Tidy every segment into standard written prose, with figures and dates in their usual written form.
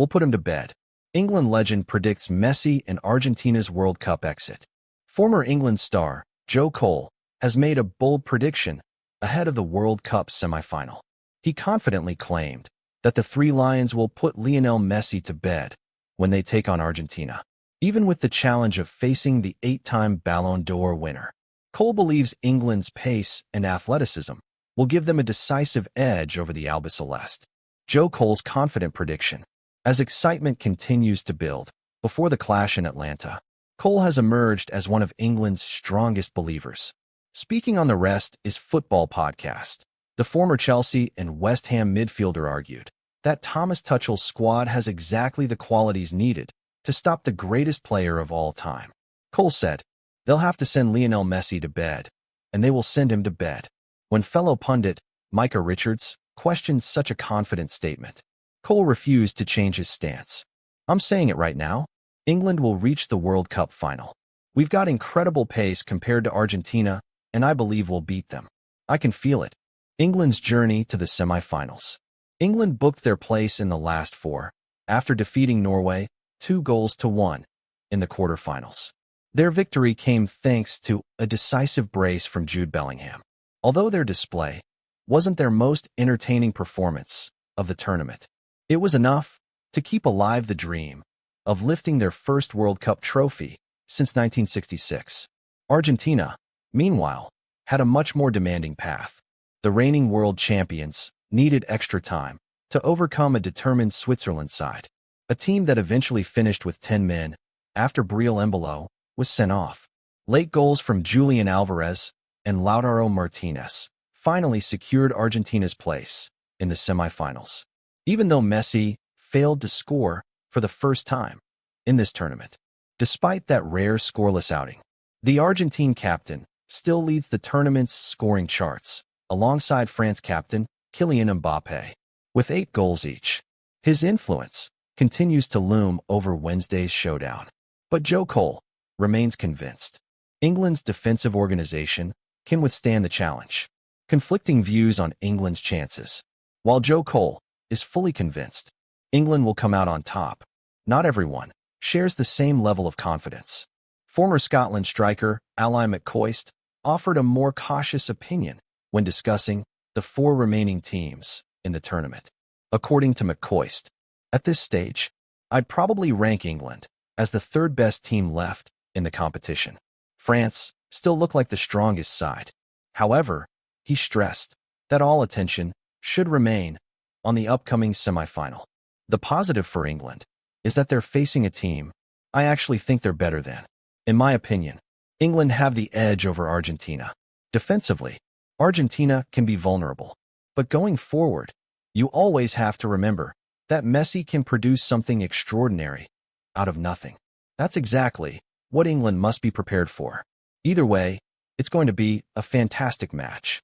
We'll put him to bed. England legend predicts Messi and Argentina's World Cup exit. Former England star, Joe Cole, has made a bold prediction ahead of the World Cup semifinal. He confidently claimed that the Three Lions will put Lionel Messi to bed when they take on Argentina, even with the challenge of facing the 8-time Ballon d'Or winner. Cole believes England's pace and athleticism will give them a decisive edge over the Albiceleste. Joe Cole's confident prediction. As excitement continues to build before the clash in Atlanta, Cole has emerged as one of England's strongest believers. Speaking on the Rest is Football podcast, the former Chelsea and West Ham midfielder argued that Thomas Tuchel's squad has exactly the qualities needed to stop the greatest player of all time. Cole said, "They'll have to send Lionel Messi to bed, and they will send him to bed." When fellow pundit Micah Richards questioned such a confident statement, Cole refused to change his stance. "I'm saying it right now. England will reach the World Cup final. We've got incredible pace compared to Argentina, and I believe we'll beat them. I can feel it." England's journey to the semifinals. England booked their place in the last four after defeating Norway 2-1 in the quarterfinals. Their victory came thanks to a decisive brace from Jude Bellingham. Although their display wasn't their most entertaining performance of the tournament, it was enough to keep alive the dream of lifting their first World Cup trophy since 1966. Argentina, meanwhile, had a much more demanding path. The reigning world champions needed extra time to overcome a determined Switzerland side, a team that eventually finished with 10 men after Briel Embolo was sent off. Late goals from Julian Alvarez and Lautaro Martinez finally secured Argentina's place in the semifinals, even though Messi failed to score for the first time in this tournament. Despite that rare scoreless outing, the Argentine captain still leads the tournament's scoring charts, alongside France captain Kylian Mbappé, with 8 goals each. His influence continues to loom over Wednesday's showdown. But Joe Cole remains convinced England's defensive organization can withstand the challenge. Conflicting views on England's chances. While Joe Cole is fully convinced England will come out on top, not everyone shares the same level of confidence. Former Scotland striker Ally McCoist offered a more cautious opinion when discussing the 4 remaining teams in the tournament. According to McCoist, "At this stage, I'd probably rank England as the 3rd best team left in the competition. France still look like the strongest side." However, he stressed that all attention should remain on the upcoming semifinal. The positive for England is that they're facing a team I actually think they're better than. In my opinion, England have the edge over Argentina. Defensively, Argentina can be vulnerable. But going forward, you always have to remember that Messi can produce something extraordinary out of nothing. That's exactly what England must be prepared for. Either way, it's going to be a fantastic match.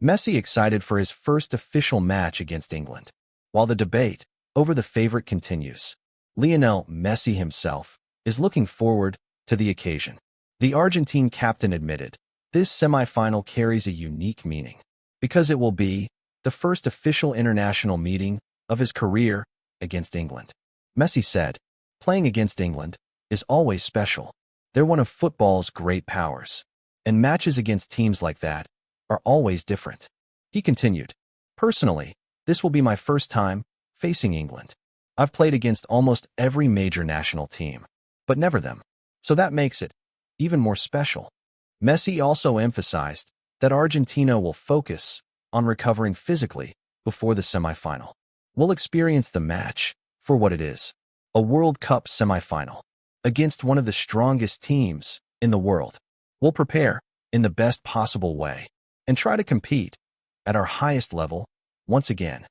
Messi excited for his first official match against England. While the debate over the favorite continues, Lionel Messi himself is looking forward to the occasion. The Argentine captain admitted, "This semifinal carries a unique meaning because it will be the first official international meeting of his career against England." Messi said, "Playing against England is always special. They're one of football's great powers, and matches against teams like that are always different." He continued, "Personally, this will be my first time facing England. I've played against almost every major national team, but never them. So that makes it even more special." Messi also emphasized that Argentina will focus on recovering physically before the semifinal. "We'll experience the match for what it is, a World Cup semifinal against one of the strongest teams in the world. We'll prepare in the best possible way and try to compete at our highest level once again."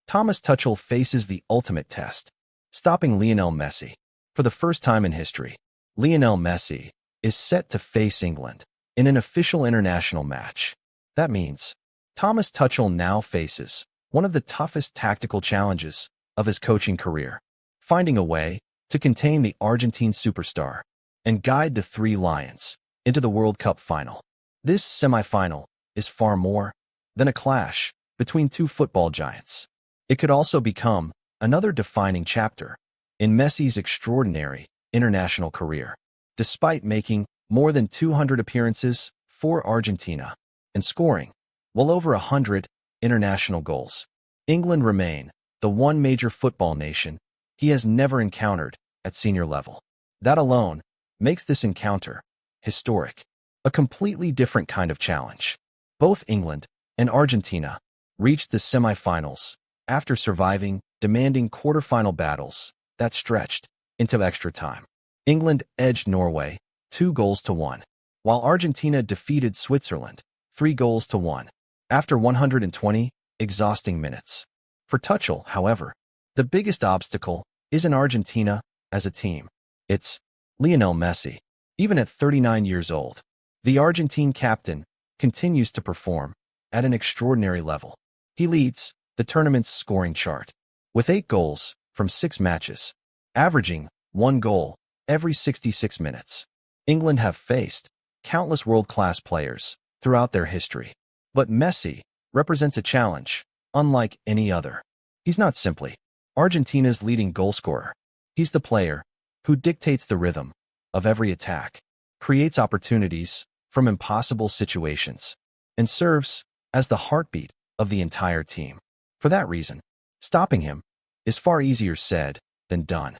Thomas Tuchel faces the ultimate test, stopping Lionel Messi. For the first time in history, Lionel Messi is set to face England in an official international match. That means Thomas Tuchel now faces one of the toughest tactical challenges of his coaching career, finding a way to contain the Argentine superstar and guide the Three Lions into the World Cup final. This semifinal is far more than a clash between 2 football giants. It could also become another defining chapter in Messi's extraordinary international career. Despite making more than 200 appearances for Argentina and scoring well over 100 international goals, England remain the one major football nation he has never encountered at senior level. That alone makes this encounter historic, a completely different kind of challenge. Both England and Argentina reached the semifinals after surviving demanding quarterfinal battles that stretched into extra time. England edged Norway 2-1, while Argentina defeated Switzerland 3-1 after 120 exhausting minutes. For Tuchel, however, the biggest obstacle isn't Argentina as a team. It's Lionel Messi. Even at 39 years old, the Argentine captain continues to perform at an extraordinary level. He leads the tournament's scoring chart with 8 goals from 6 matches, averaging 1 goal every 66 minutes. England have faced countless world-class players throughout their history, but Messi represents a challenge unlike any other. He's not simply Argentina's leading goalscorer. He's the player who dictates the rhythm of every attack, creates opportunities from impossible situations, and serves as the heartbeat of the entire team. For that reason, stopping him is far easier said than done.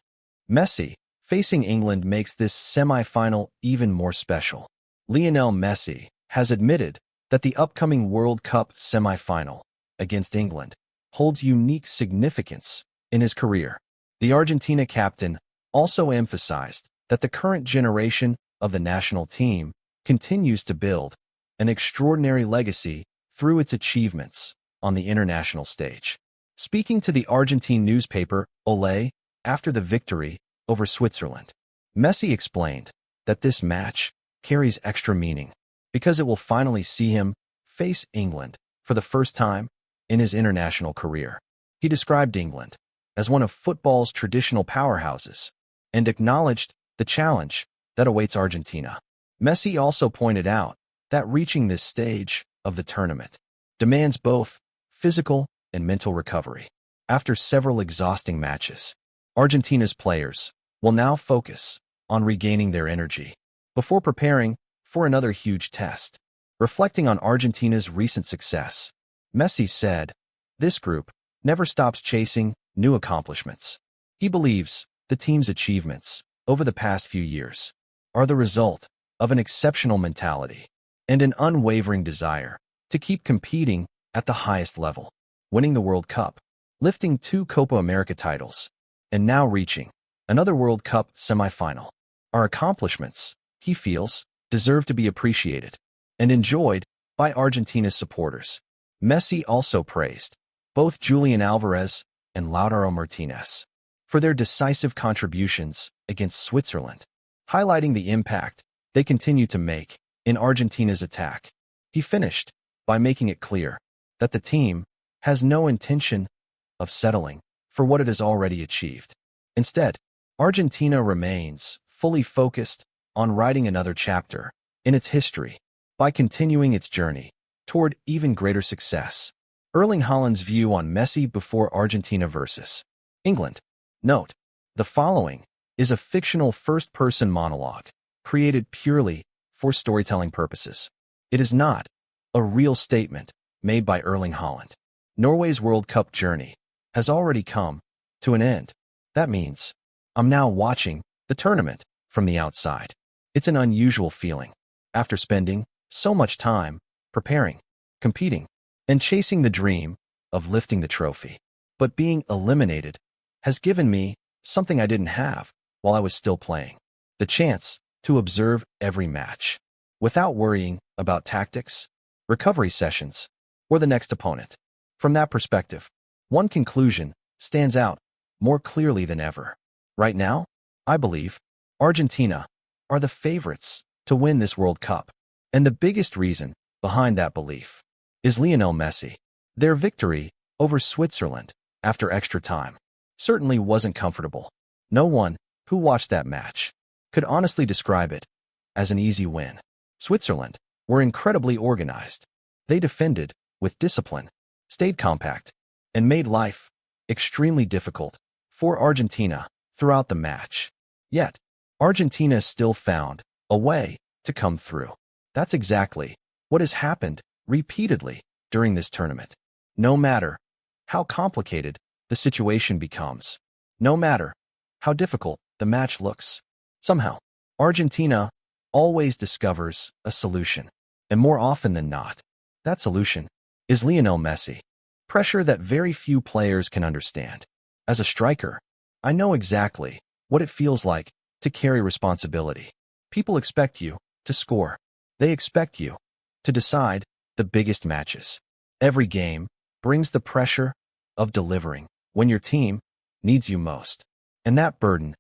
Messi facing England makes this semi-final even more special. Lionel Messi has admitted that the upcoming World Cup semi-final against England holds unique significance in his career. The Argentina captain also emphasized that the current generation of the national team continues to build an extraordinary legacy through its achievements on the international stage. Speaking to the Argentine newspaper Olé after the victory over Switzerland, Messi explained that this match carries extra meaning because it will finally see him face England for the first time in his international career. He described England as one of football's traditional powerhouses and acknowledged the challenge that awaits Argentina. Messi also pointed out that reaching this stage of the tournament demands both physical and mental recovery. After several exhausting matches, Argentina's players will now focus on regaining their energy before preparing for another huge test. Reflecting on Argentina's recent success, Messi said, "This group never stops chasing new accomplishments." He believes the team's achievements over the past few years are the result of an exceptional mentality and an unwavering desire to keep competing at the highest level. Winning the World Cup, lifting 2 Copa America titles, and now reaching another World Cup semifinal are accomplishments he feels deserve to be appreciated and enjoyed by Argentina's supporters. Messi also praised both Julian Alvarez and Lautaro Martinez for their decisive contributions against Switzerland, highlighting the impact they continue to make in Argentina's attack. He finished by making it clear that the team has no intention of settling for what it has already achieved. Instead, Argentina remains fully focused on writing another chapter in its history by continuing its journey toward even greater success. Erling Haaland's view on Messi before Argentina versus England. Note, the following is a fictional first-person monologue created purely for storytelling purposes. It is not a real statement made by Erling Haaland. Norway's World Cup journey has already come to an end. That means I'm now watching the tournament from the outside. It's an unusual feeling after spending so much time preparing, competing, and chasing the dream of lifting the trophy. But being eliminated has given me something I didn't have while I was still playing: the chance to observe every match without worrying about tactics, recovery sessions, or the next opponent. From that perspective, one conclusion stands out more clearly than ever. Right now, I believe Argentina are the favorites to win this World Cup, and the biggest reason behind that belief is Lionel Messi. Their victory over Switzerland after extra time certainly wasn't comfortable. No one who watched that match could honestly describe it as an easy win. Switzerland were incredibly organized. They defended with discipline, stayed compact, and made life extremely difficult for Argentina throughout the match. Yet, Argentina still found a way to come through. That's exactly what has happened repeatedly during this tournament. No matter how complicated the situation becomes, no matter how difficult the match looks, somehow, Argentina always discovers a solution. And more often than not, that solution is Lionel Messi. Pressure that very few players can understand. As a striker, I know exactly what it feels like to carry responsibility. People expect you to score. They expect you to decide the biggest matches. Every game brings the pressure of delivering when your team needs you most. And that burden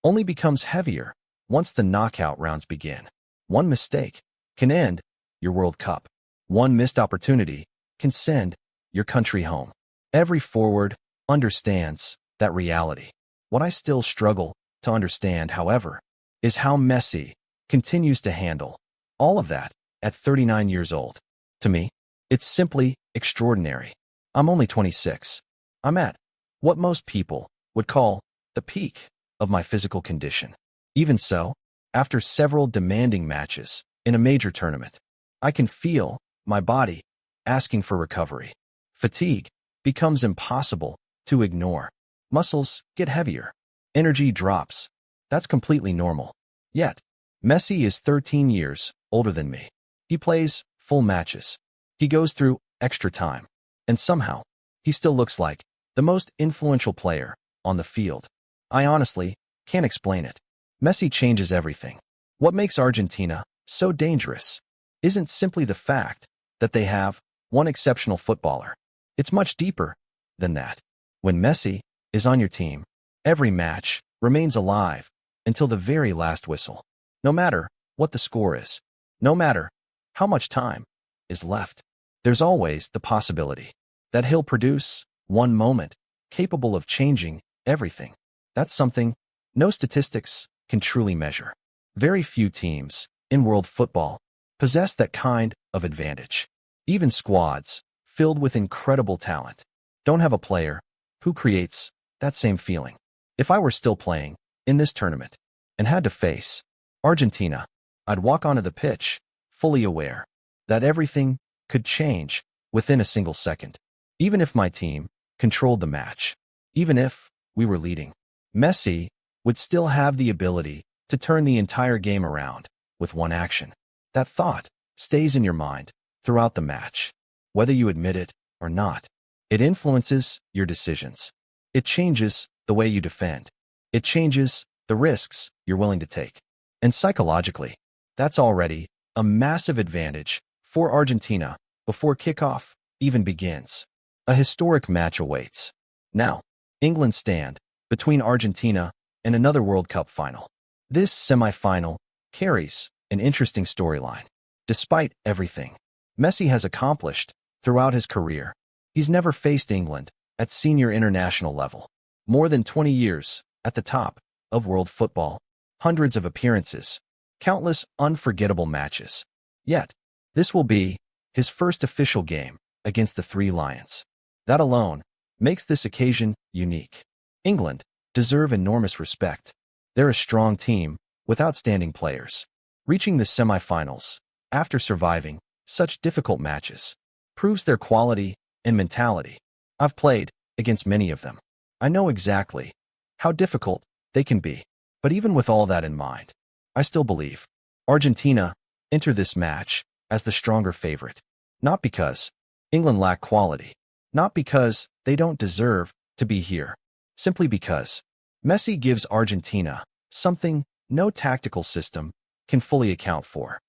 only becomes heavier once the knockout rounds begin. One mistake can end your World Cup. One missed opportunity can send your country home. Every forward understands that reality. What I still struggle to understand, however, is how Messi continues to handle all of that at 39 years old. To me, it's simply extraordinary. I'm only 26. I'm at what most people would call the peak of my physical condition. Even so, after several demanding matches in a major tournament, I can feel my body asking for recovery. Fatigue becomes impossible to ignore. Muscles get heavier. Energy drops. That's completely normal. Yet, Messi is 13 years older than me. He plays full matches. He goes through extra time. And somehow, he still looks like the most influential player on the field. I honestly can't explain it. Messi changes everything. What makes Argentina so dangerous isn't simply the fact that they have one exceptional footballer. It's much deeper than that. When Messi is on your team, every match remains alive until the very last whistle. No matter what the score is, no matter how much time is left, there's always the possibility that he'll produce one moment capable of changing everything. That's something no statistics can truly measure. Very few teams in world football possess that kind of advantage. Even squads filled with incredible talent don't have a player who creates that same feeling. If I were still playing in this tournament and had to face Argentina, I'd walk onto the pitch fully aware that everything could change within a single second. Even if my team controlled the match, even if we were leading, Messi would still have the ability to turn the entire game around with one action. That thought stays in your mind throughout the match. Whether you admit it or not, it influences your decisions. It changes the way you defend. It changes the risks you're willing to take. And psychologically, that's already a massive advantage for Argentina before kickoff even begins. A historic match awaits. Now, England stand between Argentina and another World Cup final. This semifinal carries an interesting storyline. Despite everything Messi has accomplished throughout his career, he's never faced England at senior international level. More than 20 years at the top of world football, hundreds of appearances, countless unforgettable matches. Yet, this will be his first official game against the Three Lions. That alone makes this occasion unique. England deserve enormous respect. They're a strong team with outstanding players. Reaching the semifinals after surviving such difficult matches proves their quality and mentality. I've played against many of them. I know exactly how difficult they can be. But even with all that in mind, I still believe Argentina enter this match as the stronger favorite. Not because England lack quality, not because they don't deserve to be here, simply because Messi gives Argentina something no tactical system can fully account for.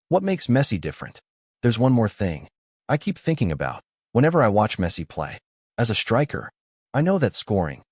What makes Messi different? There's one more thing I keep thinking about whenever I watch Messi play. As a striker, I know that scoring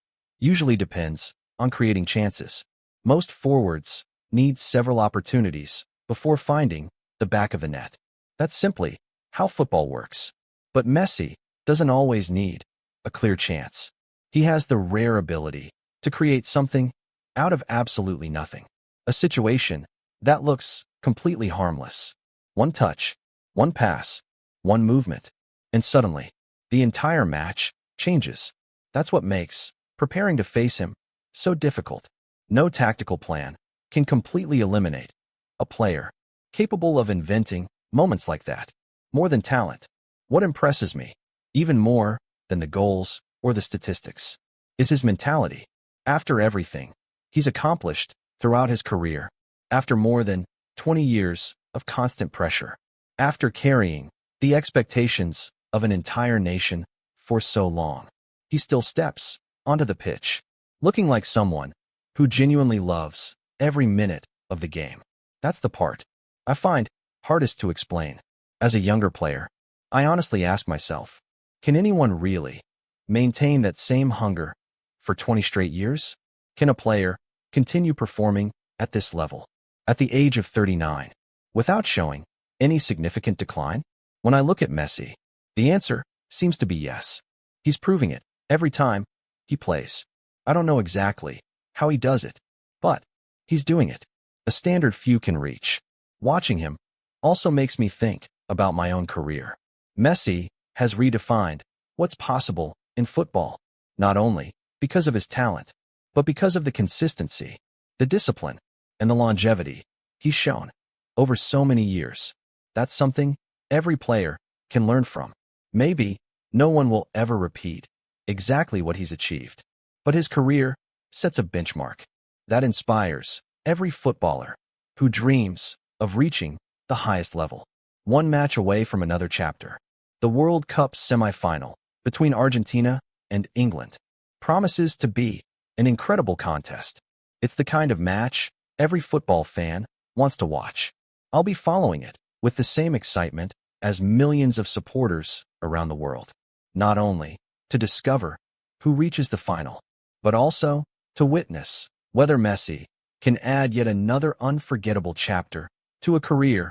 usually depends on creating chances. Most forwards need several opportunities before finding the back of the net. That's simply how football works. But Messi doesn't always need a clear chance. He has the rare ability to create something out of absolutely nothing. A situation that looks completely harmless. One touch, one pass, one movement, and suddenly, the entire match changes. That's what makes preparing to face him so difficult. No tactical plan can completely eliminate a player capable of inventing moments like that. More than talent, what impresses me, even more than the goals or the statistics, is his mentality. After everything he's accomplished throughout his career, after more than 20 years of constant pressure, after carrying the expectations of an entire nation for so long, he still steps onto the pitch, looking like someone who genuinely loves every minute of the game. That's the part I find hardest to explain. As a younger player, I honestly ask myself, can anyone really maintain that same hunger for 20 straight years? Can a player continue performing at this level at the age of 39 without showing any significant decline? When I look at Messi, the answer seems to be yes. He's proving it every time he plays. I don't know exactly how he does it, but he's doing it, a standard few can reach. Watching him also makes me think about my own career. Messi has redefined what's possible in football, not only because of his talent, but because of the consistency, the discipline, and the longevity he's shown over so many years. That's something every player can learn from. Maybe no one will ever repeat exactly what he's achieved, but his career sets a benchmark that inspires every footballer who dreams of reaching the highest level. One match away from another chapter, the World Cup semifinal between Argentina and England promises to be an incredible contest. It's the kind of match every football fan wants to watch. I'll be following it with the same excitement as millions of supporters around the world, not only to discover who reaches the final, but also to witness whether Messi can add yet another unforgettable chapter to a career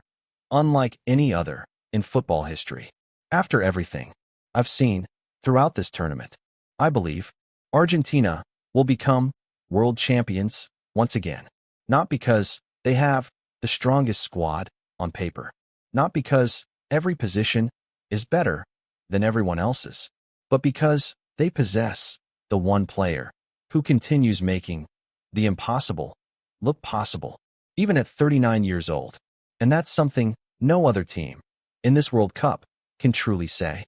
unlike any other in football history. After everything I've seen throughout this tournament, I believe Argentina will become world champions once again. Not because they have the strongest squad on paper, not because every position is better than everyone else's, but because they possess the one player who continues making the impossible look possible, even at 39 years old. And that's something no other team in this World Cup can truly say.